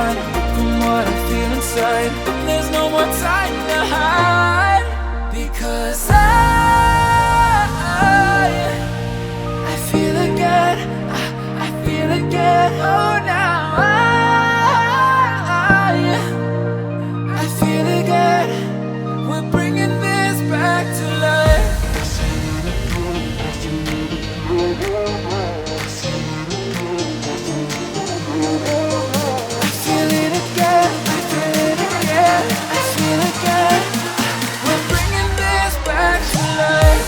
on from what I feel inside. There's no more time to hide, because I feel again, I feel again. Oh, now I feel again. We're bringing this back to life. I feel it again, I feel it again, I feel again. We're bringing this back to life.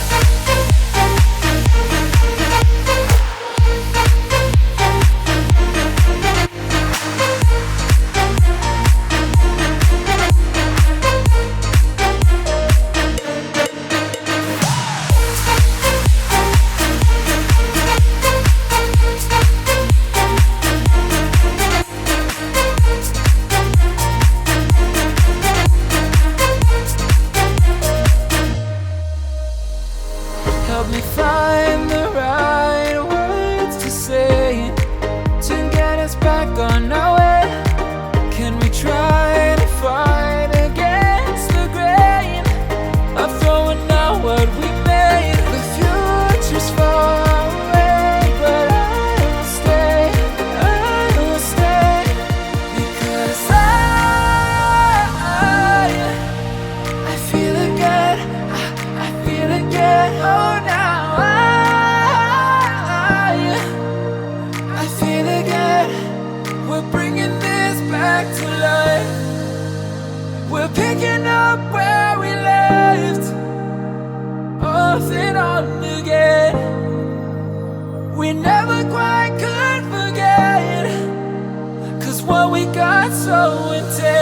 Help me find the right words to say to get us back on our way. Can we try to fight against the grain of throwing out what we made? The future's far away, but I will stay, because I feel again, I feel again. Oh, now I feel again. We're bringing this back to life. We're picking up where we left off and on again. We never quite could forget, 'cause what we got so intense.